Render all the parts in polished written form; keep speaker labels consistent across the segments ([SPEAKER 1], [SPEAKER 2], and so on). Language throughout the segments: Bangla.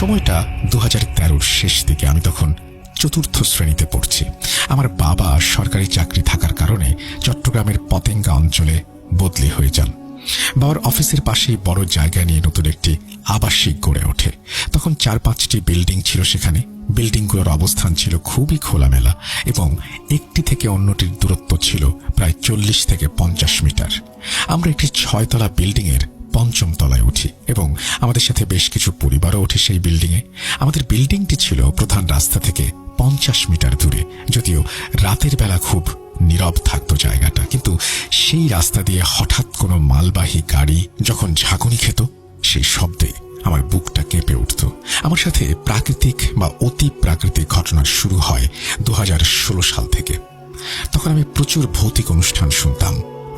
[SPEAKER 1] সময়টা 2013-র শেষ দিকে। আমি তখন চতুর্থ শ্রেণীতে পড়ছি। আমার বাবা সরকারি চাকরি থাকার কারণে চট্টগ্রামের পতেঙ্গা অঞ্চলে বদলি হয়ে যান। বাবার অফিসের পাশেই বড় জায়গা নিয়ে নতুন একটি আবাসিক গড়ে ওঠে। তখন 4-5টি বিল্ডিং ছিল সেখানে। বিল্ডিংগুলোর অবস্থান ছিল খুবই খোলামেলা এবং একটি থেকে অন্যটির দূরত্ব ছিল প্রায় 40 থেকে 50 মিটার। আমরা একটি 6তলা বিল্ডিংয়ের 5ম তলায় উঠি এবং আমাদের সাথে বেশ কিছু পরিবারও ওঠে সেই বিল্ডিংয়ে। আমাদের বিল্ডিংটি ছিল প্রধান রাস্তা থেকে 50 মিটার দূরে, যদিও রাতের বেলা খুব নীরব থাকতো জায়গাটা। কিন্তু সেই রাস্তা দিয়ে হঠাৎ কোনো মালবাহী গাড়ি যখন ঝাঁকুনি খেত, সেই শব্দে আমার বুকটা কেঁপে উঠত। আমার সাথে প্রাকৃতিক বা অতি প্রাকৃতিক ঘটনা শুরু হয় 2016 সাল থেকে। তখন আমি প্রচুর ভৌতিক অনুষ্ঠান শুনতাম।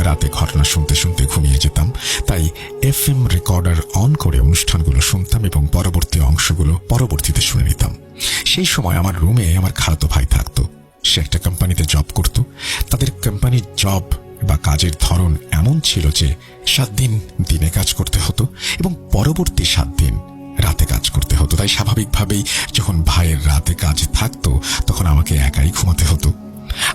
[SPEAKER 1] রাতে ঘটনা শুনতে শুনতে ঘুমিয়ে যেতাম, তাই FM রেকর্ডার অন করে অনুষ্ঠানগুলো শুনতাম এবং পরবর্তী অংশগুলো পরবর্তীতে শুনে নিতাম। সেই সময় আমার রুমে আমার খালাতো ভাই থাকতো। সে একটা কোম্পানিতে জব করত। তাদের কোম্পানির জব বা কাজের ধরন এমন ছিল যে 7 দিন দিনে কাজ করতে হতো এবং পরবর্তী 7 দিন রাতে কাজ করতে হতো। তাই স্বাভাবিকভাবেই যখন ভাইয়ের রাতে কাজ থাকতো তখন আমাকে একাই ঘুমাতে হতো।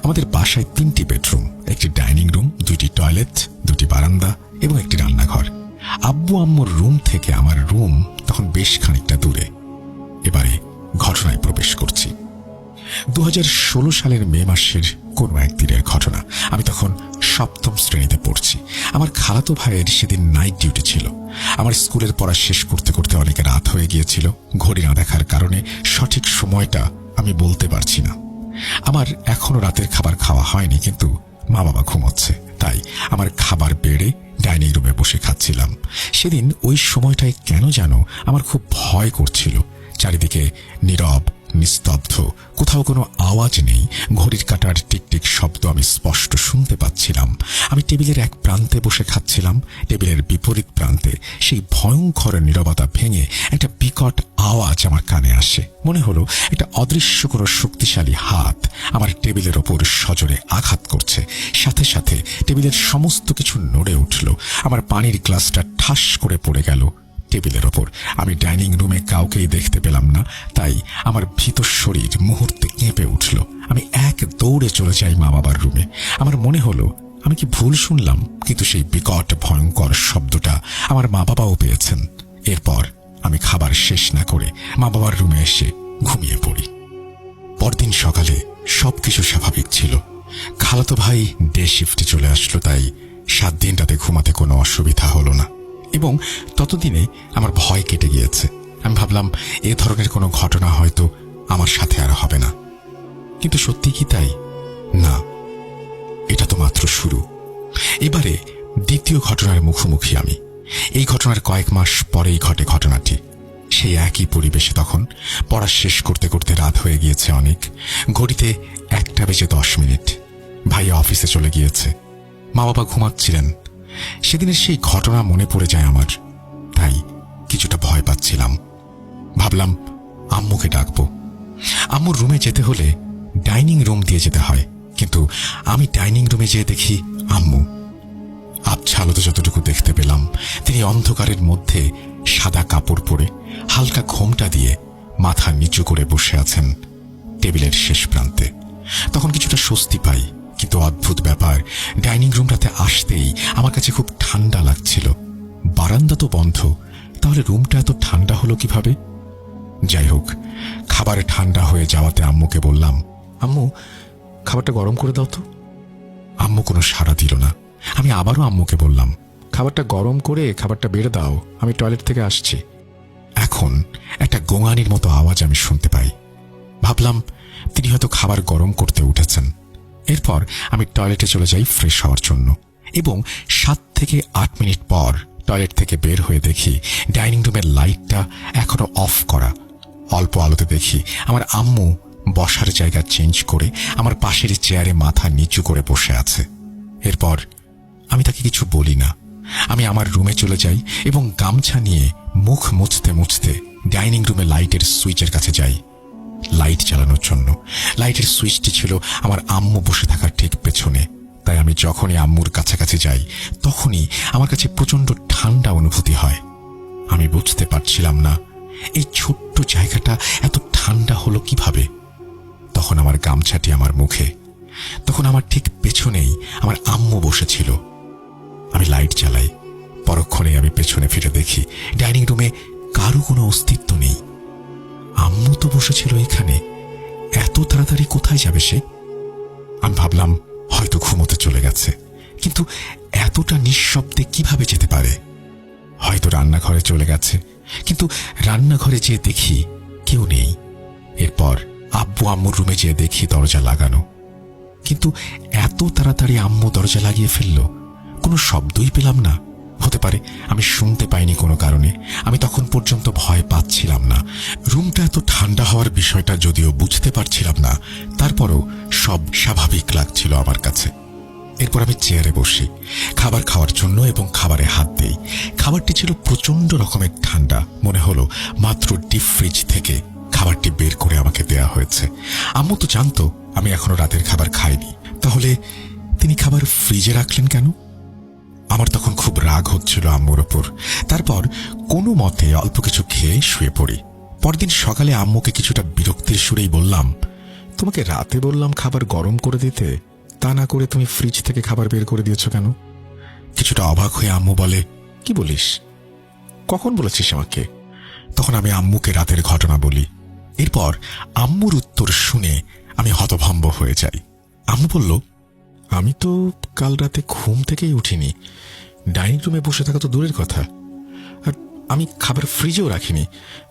[SPEAKER 1] আমাদের বাসায় 3টি বেডরুম, একটি ডাইনিং রুম, 2টি টয়লেট, 2টি বারান্দা এবং একটি রান্নাঘর। আব্বু আম্মুর রুম থেকে আমার রুম তখন বেশ খানিকটা দূরে। এবারে ঘটনায় প্রবেশ করছি। 2016 সালের মে মাসের কোনো একদিনের ঘটনা। আমি তখন 7ম শ্রেণীতে পড়ছি। আমার খালাতো ভাইয়ের সেদিন নাইট ডিউটি ছিল। আমার স্কুলের পড়া শেষ করতে করতে অনেক রাত হয়ে গিয়েছিল। ঘড়ি না দেখার কারণে সঠিক সময়টা আমি বলতে পারছি না। আমার এখনো রাতের খাবার খাওয়া হয়নি, কিন্তু মা বাবা ঘুমোচ্ছে, তাই আমার খাবার বেড়ে ডাইনিং রুমে বসে খাচ্ছিলাম। সেদিন ওই সময়টায় কেন যেন আমার খুব ভয় করছিল। চারিদিকে নীরব, নিস্তব্ধ, কোথাও কোনো আওয়াজ নেই। ঘড়ির কাঁটার টিকটিক শব্দ আমি স্পষ্ট শুনতে পাচ্ছিলাম। আমি টেবিলের এক প্রান্তে বসে খাচ্ছিলাম। টেবিলের বিপরীত প্রান্তে সেই ভয়ঙ্কর নীরবতা ভেঙে একটা বিকট আওয়াজ আমার কানে আসে। মনে হলো একটা অদৃশ্য কোনো শক্তিশালী হাত আমার টেবিলের ওপর সজোরে আঘাত করছে। সাথে সাথে টেবিলের সমস্ত কিছু নড়ে উঠল। আমার পানির গ্লাসটা ঠাস করে পড়ে গেল টেবিলের ওপর। আমি ডাইনিং রুমে কাউকেই দেখতে পেলাম না, তাই আমার ভীতর শরীর মুহূর্তে কেঁপে উঠল। আমি এক দৌড়ে চলে যাই মা বাবার রুমে। আমার মনে হলো আমি কি ভুল শুনলাম, কিন্তু সেই বিকট ভয়ঙ্কর শব্দটা আমার মা বাবাও পেয়েছেন। এরপর আমি খাবার শেষ না করে মা বাবার রুমে এসে ঘুমিয়ে পড়ি। পরদিন সকালে সবকিছু স্বাভাবিক ছিল। খালাতো ভাই ডে শিফটে চলে আসলো, তাই 7 দিন রাতে ঘুমাতে কোনো অসুবিধা হলো না এবং ততদিনে আমার ভয় কেটে গিয়েছে। আমি ভাবলাম এ ধরনের কোনো ঘটনা হয়তো আমার সাথে আর হবে না। কিন্তু সত্যি কি তাই? না, এটা তো মাত্র শুরু। এবারে দ্বিতীয় ঘটনার মুখোমুখি আমি। এই ঘটনার কয়েক মাস পরেই ঘটে ঘটনাটি। সেই একই পরিবেশে তখন পড়া শেষ করতে করতে রাত হয়ে গিয়েছে অনেক। ঘড়িতে 1:10 ভাইয়া অফিসে চলে গিয়েছে। মা বাবা ঘুমাচ্ছিলেন। সেদিনের সেই ঘটনা মনে পড়ে যায় আমার, তাই কিছুটা ভয় পাচ্ছিলাম। ভাবলাম আম্মুকে ডাকবো। আম্মুর রুমে যেতে হলে ডাইনিং রুম দিয়ে যেতে হয়, কিন্তু আমি ডাইনিং রুমে যেয়ে দেখি আম্মু। আবছা আলোতে যতটুকু দেখতে পেলাম, তিনি অন্ধকারের মধ্যে সাদা কাপড় পরে হালকা ঘোমটা দিয়ে মাথা নিচু করে বসে আছেন টেবিলের শেষ প্রান্তে। তখন কিছুটা স্বস্তি পাই, কিন্তু অদ্ভুত ব্যাপার, ডাইনিং রুমটাতে আসতেই আমার কাছে খুব ঠান্ডা লাগছিল। বারান্দা তো বন্ধ, তাহলে রুমটা এত ঠান্ডা হলো কিভাবে? যাই হোক, খাবারে ঠান্ডা হয়ে যাওয়াতে আম্মুকে বললাম, আম্মু খাবারটা গরম করে দাও তো। আম্মু কোনো সাড়া দিল না। আমি আবারও আম্মুকে বললাম, খাবারটা গরম করে খাবারটা বেড়ে দাও, আমি টয়লেট থেকে আসছি। এখন একটা গোঙানির মতো আওয়াজ আমি শুনতে পাই। ভাবলাম তিনি হয়তো খাবার গরম করতে উঠেছেন। এরপর আমি টয়লেটে চলে যাই ফ্রেশ হওয়ার জন্য এবং 7 থেকে 8 মিনিট পর টয়লেট থেকে বের হয়ে দেখি ডাইনিং রুমের লাইটটা এখনো অফ করা। অল্প আলোতে দেখি আমার আম্মু বসার জায়গা চেঞ্জ করে আমার পাশের চেয়ারে মাথা নিচু করে বসে আছে। এরপর আমি তাকে কিছু বলি না। আমি আমার রুমে চলে যাই এবং গামছা নিয়ে মুখ মুছতে মুছতে ডাইনিং রুমে লাইটের সুইচের কাছে যাই লাইট জ্বালানোর জন্য। লাইটের সুইচটি ছিল আমার আম্মু বসে থাকার ঠিক পেছনে, তাই আমি যখনই আম্মুর কাছাকাছি যাই তখনই আমার কাছে প্রচন্ড ঠান্ডা অনুভূতি হয়। আমি বুঝতে পারছিলাম না এই ছোট্ট জায়গাটা এত ঠান্ডা হলো কিভাবে? তখন আমার গামছাটি আমার মুখে। তখন আমার ঠিক পেছনেই আমার আম্মু বসেছিল। আমি লাইট জ্বালাই। পরক্ষণে আমি পেছনে ফিরে দেখি ডাইনিং রুমে কারো কোনো অস্তিত্ব নেই। আম্মু তো বসেছিল এখানে, এত তাড়াতাড়ি কোথায় যাবে সে? আমি ভাবলাম হয়তো ঘুমোতে চলে গেছে, কিন্তু এতটা নিঃশব্দে কিভাবে যেতে পারে? হয়তো রান্নাঘরে চলে গেছে, কিন্তু রান্নাঘরে যেয়ে দেখি কেউ নেই। এরপর আব্বু আম্মুর রুমে যেয়ে দেখি দরজা লাগানো, কিন্তু এত তাড়াতাড়ি আম্মু দরজা লাগিয়ে ফেলল, কোনো শব্দই পেলাম না। হতে পারে আমি শুনতে পাইনি কোনো কারণে। আমি তখন পর্যন্ত ভয় পাচ্ছিলাম না। রুমটা এত ঠান্ডা হওয়ার বিষয়টা যদিও বুঝতে পারছিলাম না, তারপরও সব স্বাভাবিক লাগছিল আমার কাছে। এরপর আমি চেয়ারে বসি খাবার খাওয়ার জন্য এবং খাবারে হাত দেই। খাবারটি ছিল প্রচন্ড রকমের ঠান্ডা। মনে হলো মাত্র ডিপ ফ্রিজ থেকে খাবারটি বের করে আমাকে দেয়া হয়েছে। আম্মু তো জানতো আমি এখনো রাতের খাবার খাইনি, তাহলে তিনি খাবার ফ্রিজে রাখলেন কেন? আমার তখন খুব রাগ হচ্ছিল আম্মুর ওপর। তারপর কোনো মতে অল্প কিছু খেয়ে শুয়ে পড়ি। পরদিন সকালে আম্মুকে কিছুটা বিরক্তির সুরেই বললাম, তোমাকে রাতে বললাম খাবার গরম করে দিতে, তা না করে তুমি ফ্রিজ থেকে খাবার বের করে দিয়েছ কেন? কিছুটা অবাক হয়ে আম্মু বলে, কি বলিস? কখন বলেছিস আমাকে? তখন আমি আম্মুকে রাতের ঘটনা বলি। এরপর আম্মুর উত্তর শুনে আমি হতভম্ব হয়ে যাই। আম্মু বলল, আমি তো কাল রাতে ঘুম থেকেই উঠিনি। ডাইনিং রুমে বসে থাকা তো দূরের কথা, আর আমি খাবার ফ্রিজেও রাখিনি,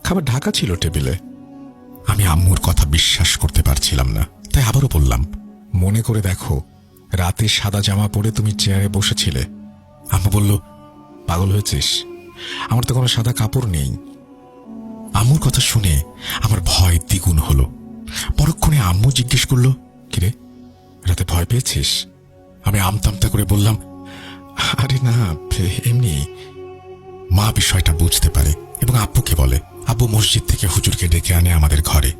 [SPEAKER 1] খাবার ঢাকা ছিল টেবিলে। আমি আম্মুর কথা বিশ্বাস করতে পারছিলাম না, তাই আবারও বললাম, মনে করে দেখো, রাতে সাদা জামা পরে তুমি চেয়ারে বসেছিলে। আম্মু বলল, পাগল হয়েছিস? আমার তো কোনো সাদা কাপড় নেই। আম্মুর কথা শুনে আমার ভয় দ্বিগুণ হলো। পরক্ষণে আম্মু জিজ্ঞেস করল, কিরে, রাতে ভয় পেয়েছিস? আমি আমতামতা করে বললাম, আরে না, এমনি। মা বিষয়টা বুঝতে পারে এবং আব্বুকে বলে। আব্বু মসজিদ থেকে হুজুরকে ডেকে আনে আমাদের ঘরে।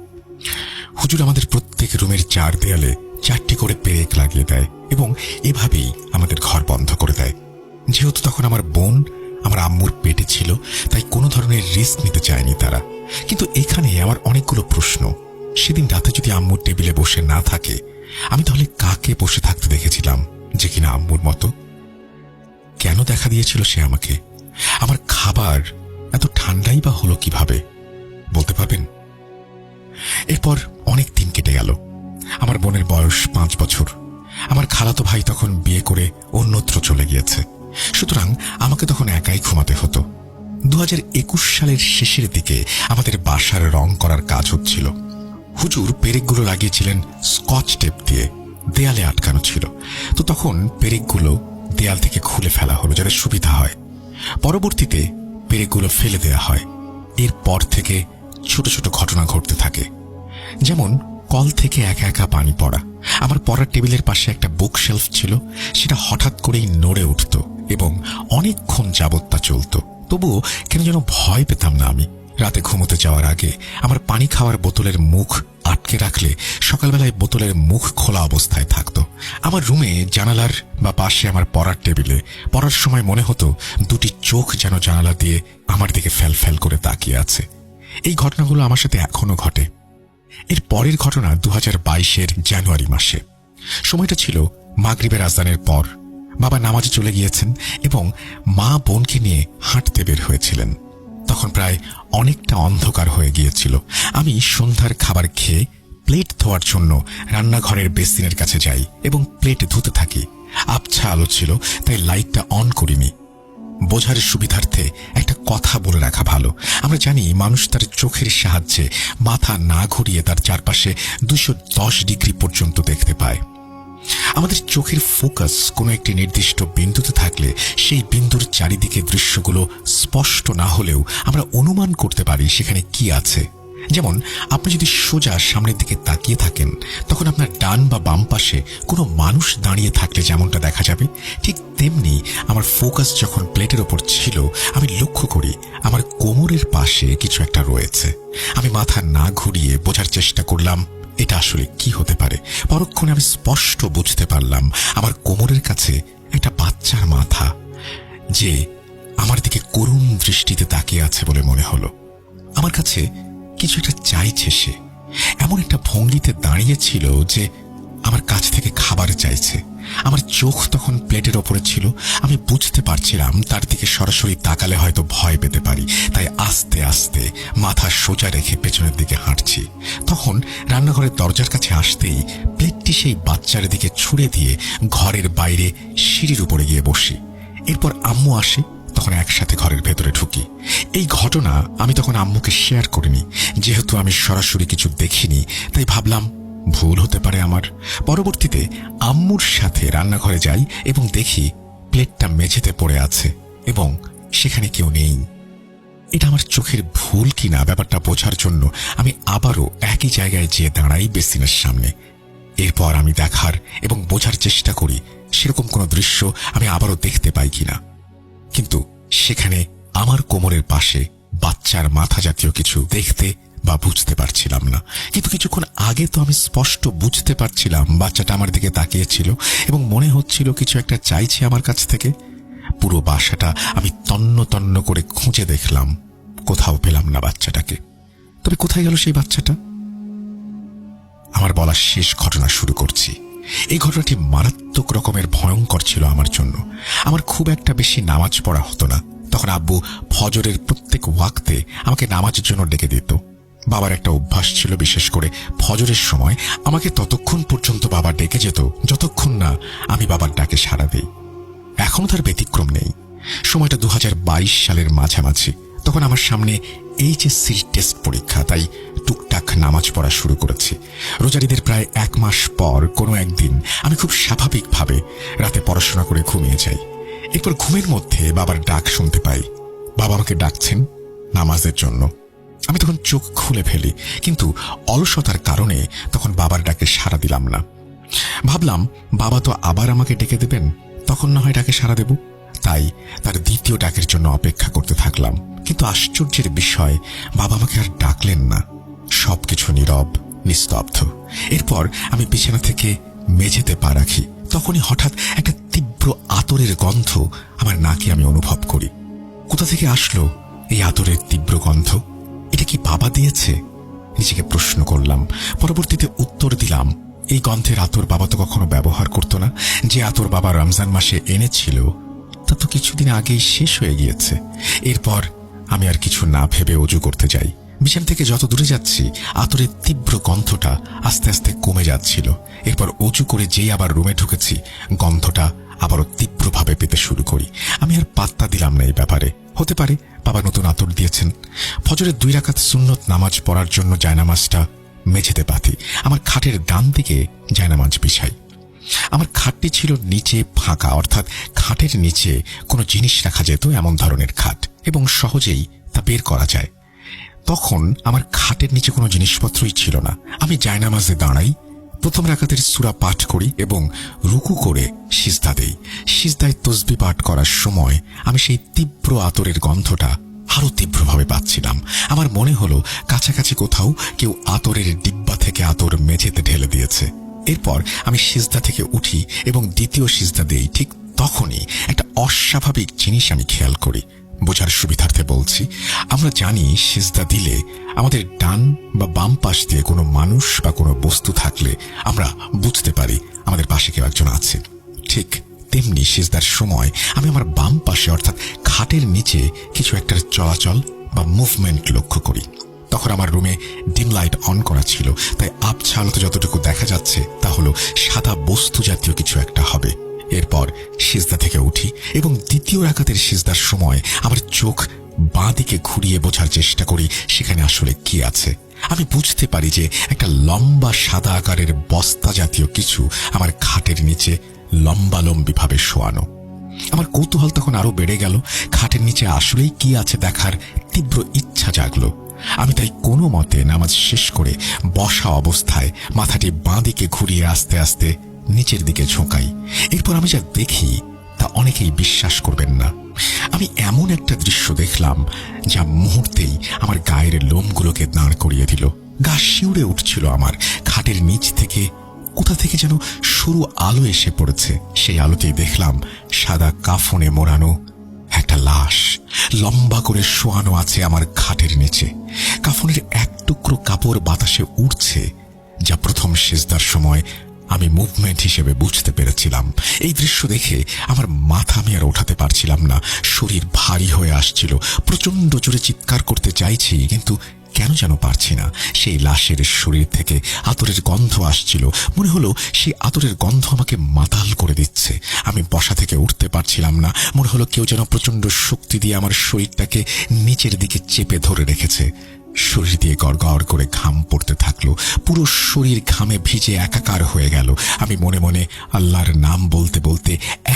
[SPEAKER 1] হুজুর আমাদের প্রত্যেক রুমের 4 দেয়ালে 4টি করে পেরেক লাগিয়ে দেয় এবং এভাবেই আমাদের ঘর বন্ধ করে দেয়। যেহেতু তখন আমার বোন আমার আম্মুর পেটে ছিল, তাই কোনো ধরনের রিস্ক নিতে চায়নি তারা। কিন্তু এখানে আমার অনেকগুলো প্রশ্ন। সেদিন রাতে যদি আম্মুর টেবিলে বসে না থাকে, আমি তাহলে কাকে বসে থাকতে দেখেছিলাম যে কিনা আম্মুর মতো? কেন দেখা দিয়েছিল সে আমাকে? আমার খাবার এত ঠান্ডাই বা হলো কিভাবে, বলতে পারবেন? এরপর অনেক দিন কেটে গেল। আমার বোনের বয়স 5 বছর। আমার খালাতো ভাই তখন বিয়ে করে অন্যত্র চলে গিয়েছে, সুতরাং আমাকে তখন একাই ঘুমাতে হতো। 2021 সালের শেষের দিকে আমাদের বাসার রং করার কাজ হচ্ছিল। হুজুর পেরেকগুলো লাগিয়েছিলেন স্কচ টেপ দিয়ে, দেয়ালে আটকানো ছিল। তো তখন পেরেকগুলো দেয়াল থেকে খুলে ফেলা হলো যাতে সুবিধা হয়। পরবর্তীতে পেরেকগুলো ফেলে দেয়া হয়। এরপর থেকে ছোট ছোট ঘটনা ঘটতে থাকে, যেমন কল থেকে একা একা পানি পড়া। আমার পড়ার টেবিলের পাশে একটা বুক শেলফ ছিল, সেটা হঠাৎ করেই নড়ে উঠত এবং অনেকক্ষণ যাবৎ তা চলত। তবুও কেন যেন ভয় পেতাম না আমি। রাতে ঘুমোতে যাওয়ার আগে আমার পানি খাওয়ার বোতলের মুখ আটকে রাখলে সকালবেলায় বোতলের মুখ খোলা অবস্থায় থাকতো। আমার রুমে জানালার বা পাশে আমার পড়ার টেবিলে পড়ার সময় মনে হতো 2টি চোখ যেন জানালা দিয়ে আমার দিকে ফ্যাল ফ্যাল করে তাকিয়ে আছে। এই ঘটনাগুলো আমার সাথে এখনো ঘটে। এর পরের ঘটনা 2022-এর জানুয়ারি মাসে। সময়টা ছিল মাগরিবের আজানের পর। বাবা নামাজে চলে গিয়েছেন এবং মা বোনকে নিয়ে হাঁটতে বের হয়েছিলেন। তখন প্রায় অনেকটা অন্ধকার হয়ে গিয়েছিল। আমি সন্ধ্যার খাবার খেয়ে প্লেট ধোয়ার জন্য রান্নাঘরের বেসিনের কাছে যাই এবং প্লেট ধুতে থাকি। আবছা আলো ছিল, তাই লাইটটা অন করিনি। বোঝার সুবিধার্থে একটা কথা বলে রাখা ভালো। আমরা জানি মানুষ তার চোখের সাহায্যে মাথা না ঘুরিয়ে তার চারপাশে 210 ডিগ্রি পর্যন্ত দেখতে পায়। আমাদের চোখের ফোকাস কোনো একটি নির্দিষ্ট বিন্দুতে থাকলে সেই বিন্দুর চারিদিকে দৃশ্যগুলো স্পষ্ট না হলেও আমরা অনুমান করতে পারি সেখানে কি আছে। যেমন আপনি যদি সোজা সামনের দিকে তাকিয়ে থাকেন, তখন আপনার ডান বা বাম পাশে কোনো মানুষ দাঁড়িয়ে থাকলে যেমনটা দেখা যাবে, ঠিক তেমনি আমার ফোকাস যখন প্লেটের ওপর ছিল, আমি লক্ষ্য করি আমার কোমরের পাশে কিছু একটা রয়েছে। আমি মাথা না ঘুরিয়ে বোঝার চেষ্টা করলাম এটা আসলে কি হতে পারে। পরক্ষণে আমি স্পষ্ট বুঝতে পারলাম আমার কোমরের কাছে একটা বাচ্চার মাথা, যে আমার দিকে করুণ দৃষ্টিতে তাকিয়ে আছে বলে মনে হলো। আমার কাছে কিছু একটা চাইছে সে। এমন একটা ভঙ্গিতে দাঁড়িয়েছিল যে আমার কাছ থেকে খাবার চাইছে। আমার চোখ তখন প্লেটের ওপরে ছিল। আমি বুঝতে পারছিলাম তার দিকে সরাসরি তাকালে হয়তো ভয় পেতে পারি, তাই আস্তে আস্তে মাথা সোজা রেখে পেছনের দিকে হাঁটছি। তখন রান্নাঘরের দরজার কাছে আসতেই প্লেটটি সেই বাচ্চার দিকে ছুঁড়ে দিয়ে ঘরের বাইরে সিঁড়ির উপরে গিয়ে বসি। এরপর আম্মু আসে, তখন একসাথে ঘরের ভেতরে ঢুকি। এই ঘটনা আমি তখন আম্মুকে শেয়ার করিনি, যেহেতু আমি সরাসরি কিছু দেখিনি, তাই ভাবলাম ভুল হতে পারে আমার। পরবর্তীতে আম্মুর সাথে রান্নাঘরে যাই এবং দেখি প্লেটটা মেঝেতে পড়ে আছে এবং সেখানে কেউ নেই। এটা আমার চোখের ভুল কিনা ব্যাপারটা বোঝার জন্য আমি আবারও একই জায়গায় যেয়ে দাঁড়াই বেসিনের সামনে। এরপর আমি দেখার এবং বোঝার চেষ্টা করি সেরকম কোনো দৃশ্য আমি আবারও দেখতে পাই কিনা, কিন্তু সেখানে আমার কোমরের পাশে বাচ্চার মাথা জাতীয় কিছু দেখতে বা বুঝতে পারছিলাম না। কিন্তু কিছুক্ষণ আগে তো আমি স্পষ্ট বুঝতে পারছিলাম বাচ্চাটা আমার দিকে তাকিয়েছিল এবং মনে হচ্ছিল কিছু একটা চাইছে আমার কাছ থেকে। পুরো বাসাটা আমি তন্ন তন্ন করে খুঁজে দেখলাম, কোথাও পেলাম না বাচ্চাটাকে। তবে কোথায় গেল সেই বাচ্চাটা? আমার বলা শেষ ঘটনা শুরু করছি। এই ঘটনাটি মারাত্মক রকমের ভয়ঙ্কর ছিল আমার জন্য। আমার খুব একটা বেশি নামাজ পড়া হতো না। তখন আব্বু ফজরের প্রত্যেক ওয়াক্তে আমাকে নামাজের জন্য ডেকে দিত। বাবার একটা অভ্যাস ছিল, বিশেষ করে ফজরের সময় আমাকে ততক্ষণ পর্যন্ত বাবা ডেকে যেত যতক্ষণ না আমি বাবার ডাকে সাড়া দিই। এখনো তার ব্যতিক্রম নেই। সময়টা 2022 সালের মাঝামাঝি। তখন আমার সামনে এইচএসসি টেস্ট পরীক্ষা, তাই টুকটাক নামাজ পড়া শুরু করেছি। রোজারিদের প্রায় 1 মাস পর কোনো একদিন আমি খুব স্বাভাবিকভাবে রাতে পড়াশোনা করে ঘুমিয়ে যাই। এরপর ঘুমের মধ্যে বাবার ডাক শুনতে পাই। বাবা আমাকে ডাকছেন নামাজের জন্য। আমি তখন চোখ খুলে ফেলি, কিন্তু অলসতার কারণে তখন বাবার ডাকে সাড়া দিলাম না। ভাবলাম বাবা তো আবার আমাকে ডেকে দেবেন, তখন না হয় ডাকে সাড়া দেব। তাই তার দ্বিতীয় ডাকের জন্য অপেক্ষা করতে থাকলাম। কিন্তু আশ্চর্যের বিষয়, বাবা আমাকে আর ডাকলেন না। সবকিছু নীরব, নিস্তব্ধ। এরপর আমি বিছানা থেকে মেঝেতে পা রাখি। তখনই হঠাৎ একটা তীব্র আতরের গন্ধ আমার নাকে আমি অনুভব করি। কোথা থেকে আসলো এই আতরের তীব্র গন্ধ? এটা কি বাবা দিয়েছে? নিজেকে প্রশ্ন করলাম। পরবর্তীতে উত্তর দিলাম, এই গন্ধের আতর বাবা তো কখনো ব্যবহার করতো না। যে আতর বাবা রমজান মাসে এনেছিল তা তো কিছুদিন আগেই শেষ হয়ে গিয়েছে। এরপর আমি আর কিছু না ভেবে অজু করতে যাই। বিছানা থেকে যত দূরে যাচ্ছি আতরের তীব্র গন্ধটা আস্তে আস্তে কমে যাচ্ছিল। এরপর অজু করে যেই আবার রুমে ঢুকেছি, গন্ধটা আবারও তীব্রভাবে পেতে শুরু করি। আমি আর পাত্তা দিলাম না এই ব্যাপারে। হতে পারে বাবা নতুন আতর দিয়েছেন। ফজরের 2 রাকাত সুন্নত নামাজ পড়ার জন্য জায়নামাজটা মেঝেতে পাতি। আমার খাটের ডান দিকে জায়নামাজ বিছাই। আমার খাটটি ছিল নিচে ফাঁকা, অর্থাৎ খাটের নিচে কোনো জিনিস রাখা যেত এমন ধরনের খাট, এবং সহজেই তা বের করা যায়। তখন আমার খাটের নিচে কোনো জিনিসপত্রই ছিল না। আমি জায়নামাজে দাঁড়াই, প্রথম রাকাতের সূরা পাঠ করি এবং রুকু করে সিজদা দেই। সিজদায় তাসবিহ পাঠ করার সময় আমি সেই তীব্র আতরের গন্ধটা আরো তীব্রভাবে পাচ্ছিলাম। আমার মনে হলো কাছাকাছি কোথাও কেউ আতরের ডিব্বা থেকে আতর মেঝেতে ঢেলে দিয়েছে। এরপর আমি সিজদা থেকে উঠি এবং দ্বিতীয় সিজদা দেই। ঠিক তখনই একটা অস্বাভাবিক জিনিস আমি খেয়াল করি। বোঝার সুবিধার্থে বলছি, আমরা জানি সিজদা দিলে আমাদের ডান বা বাম পাশ দিয়ে কোনো মানুষ বা কোনো বস্তু থাকলে আমরা বুঝতে পারি আমাদের পাশে কেউ একজন আছে। ঠিক তেমনি সিজদার সময় আমি আমার বাম পাশে, অর্থাৎ খাটের নিচে কিছু একটা চলাচল বা মুভমেন্ট লক্ষ্য করি। তখন আমার রুমে ডিম লাইট অন করা ছিল, তাই আবছা আলোতে যতটুকু দেখা যাচ্ছে তা হলো সাদা বস্তু জাতীয় কিছু একটা হবে। এরপর সিজদা থেকে উঠি এবং দ্বিতীয় রাকাতের সিজদার সময় আমার চোখ বাঁ দিকে ঘুরিয়ে বোঝার চেষ্টা করি সেখানে আসলে কি আছে। আমি বুঝতে পারি যে একটা লম্বা সাদা আকারের বস্তা জাতীয় কিছু আমার খাটের নিচে লম্বালম্বিভাবে শোয়ানো। আমার কৌতূহল তখন আরো বেড়ে গেল। খাটের নিচে আসলেই কি আছে দেখার তীব্র ইচ্ছা জাগলো। আমি তাই কোনো মতে নামাজ শেষ করে বসা অবস্থায় মাথাটি বাঁ দিকে ঘুরিয়ে আস্তে আস্তে নিচের দিকে ঝোঁকাই। এরপর আমি যা দেখি তা অনেকেই বিশ্বাস করবেন না। আমি এমন একটা দৃশ্য দেখলাম যা মুহূর্তেই আমার গায়ের লোমগুলোকে দাঁড় করিয়ে দিল। গা শিউরে উঠছিল আমার। খাটের নিচ থেকে কোথা থেকে যেন সরু আলো এসে পড়েছে। সেই আলোতেই দেখলাম সাদা কাফনে মোড়ানো একটা লাশ লম্বা করে শোয়ানো আছে আমার খাটের নিচে। কাফনের এক টুকরো কাপড় বাতাসে উড়ছে, যা প্রথম সিজদার সময় আমি মুভমেন্ট হিসেবে বুঝতে পেরেছিলাম। এই দৃশ্য দেখে আমার মাথা আমি আর ওঠাতে পারছিলাম না। শরীর ভারী হয়ে আসছিল। প্রচন্ড জোরে চিৎকার করতে চাইছি, কিন্তু কেন যেন পারছি না। সেই লাশের শরীর থেকে আতরের গন্ধ আসছিল। মনে হলো সেই আতরের গন্ধ আমাকে মাতাল করে দিচ্ছে। আমি বসা থেকে উঠতে পারছিলাম না। মনে হলো কেউ যেন প্রচন্ড শক্তি দিয়ে আমার শরীরটাকে নিচের দিকে চেপে ধরে রেখেছে। শরীর দিয়ে গড়গড় করে ঘাম পড়তে থাকলো। পুরো শরীর ঘামে ভিজে একাকার হয়ে গেল। আমি মনে মনে আল্লাহর নাম বলতে বলতে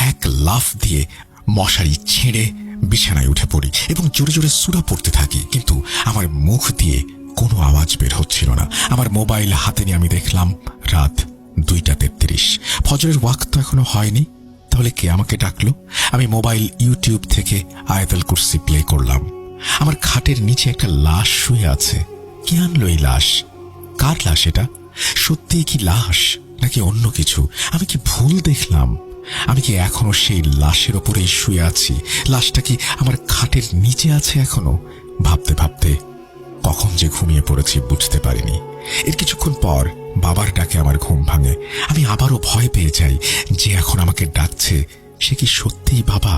[SPEAKER 1] এক লাফ দিয়ে মশারি ছেড়ে বিছানায় উঠে পড়ি এবং জোরে জোরে সূরা পড়তে থাকি, কিন্তু আমার মুখ দিয়ে কোনো আওয়াজ বের হচ্ছিল না। আমার মোবাইল হাতে নিয়ে আমি দেখলাম রাত 2:33। ফজরের ওয়াক্ত এখনো হয়নি। তাহলে কে আমাকে ডাকলো? আমি মোবাইল ইউটিউব থেকে আয়াতুল কুরসি প্লে করলাম। আমার খাটের নিচে একটা লাশ শুয়ে আছে। কে আনলো এই লাশ? কার লাশ এটা? সত্যিই কি লাশ নাকি অন্য কিছু? আমি কি ভুল দেখলাম? আমি কি এখনো সেই লাশের ওপরেই শুয়ে আছি? লাশটা কি আমার খাটের নিচে আছে এখনো? ভাবতে ভাবতে কখন যে ঘুমিয়ে পড়েছি বুঝতে পারিনি। এর কিছুক্ষণ পর বাবার ডাকে আমার ঘুম ভাঙে। আমি আবারও ভয় পেয়ে যাই যে এখন আমাকে ডাকছে সে কি সত্যিই বাবা?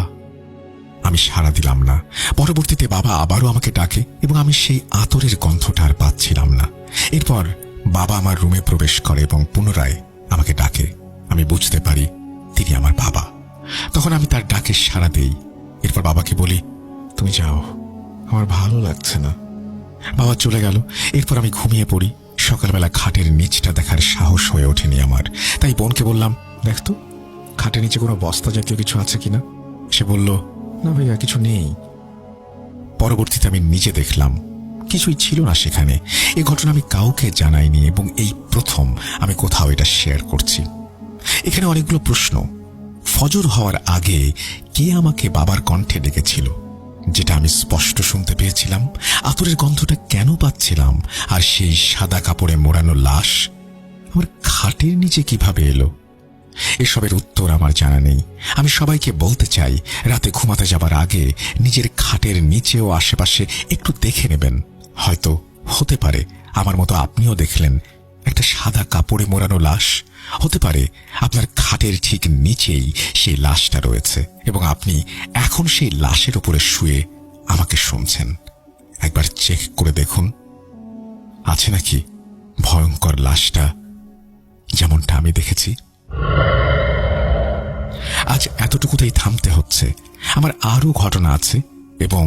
[SPEAKER 1] আমি সাড়া দিলাম না। পরবর্তীতে বাবা আবারও আমাকে ডাকে এবং আমি সেই আতরের গন্ধটা আর পাচ্ছিলাম না। এরপর বাবা আমার রুমে প্রবেশ করে এবং পুনরায় আমাকে ডাকে। আমি বুঝতে পারি তিনি আমার বাবা। তখন আমি তার ডাকে সাড়া দেই। এরপর বাবাকে বলি, তুমি যাও, আমার ভালো লাগছে না। বাবা চলে গেল। এরপর আমি ঘুমিয়ে পড়ি। সকালবেলা খাটের নিচটা দেখার সাহস হয়ে ওঠেনি আমার। তাই বোনকে বললাম, দেখতো খাটের নিচে কোনো বস্তা জাতীয় কিছু আছে কিনা। সে বলল, না ভাইয়া, কিছু নেই। পরবর্তীতে আমি নিজে দেখলাম কিছুই ছিল না সেখানে। এ ঘটনা আমি কাউকে জানাইনি এবং এই প্রথম আমি কোথাও এটা শেয়ার করছি। এখানে অনেকগুলো প্রশ্ন। ফজর হওয়ার আগে কে আমাকে বাবার কণ্ঠে ডেকেছিল, যেটা আমি স্পষ্ট শুনতে পেয়েছিলাম? আতরের গন্ধটা কেন পাচ্ছিলাম? আর সেই সাদা কাপড়ে মোড়ানো লাশ আমার খাটের নিচে কিভাবে এলো? এসবের উত্তর আমার জানা নেই। আমি সবাইকে বলতে চাই, রাতে ঘুমাতে যাবার আগে নিজের খাটের নিচে ও আশেপাশে একটু দেখে নেবেন। হয়তো হতে পারে আমার মতো আপনিও দেখলেন একটা সাদা কাপড়ে মোড়ানো লাশ। হতে পারে আপনার খাটের ঠিক নিচেই সেই লাশটা রয়েছে এবং আপনি এখন সেই লাশের উপরে শুয়ে আমাকে শুনছেন। একবার চেক করে দেখুন, আছে নাকি ভয়ঙ্কর লাশটা যেমনটা আমি দেখেছি। আজ এতটুকুতেই থামতে হচ্ছে। আমার আরও ঘটনা আছে এবং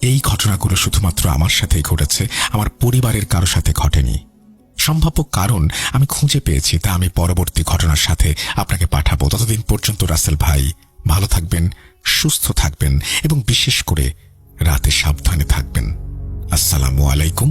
[SPEAKER 1] এই ঘটনাগুলো শুধুমাত্র আমার সাথেই ঘটেছে, আমার পরিবারের কারো সাথে ঘটেনি। সম্ভাব্য কারণ আমি খুঁজে পেয়েছি, তা আমি পরবর্তী ঘটনার সাথে আপনাকে পাঠাবো। ততদিন পর্যন্ত রাসেল ভাই ভালো থাকবেন, সুস্থ থাকবেন এবং বিশেষ করে রাতে সাবধানে থাকবেন। আসসালামু আলাইকুম।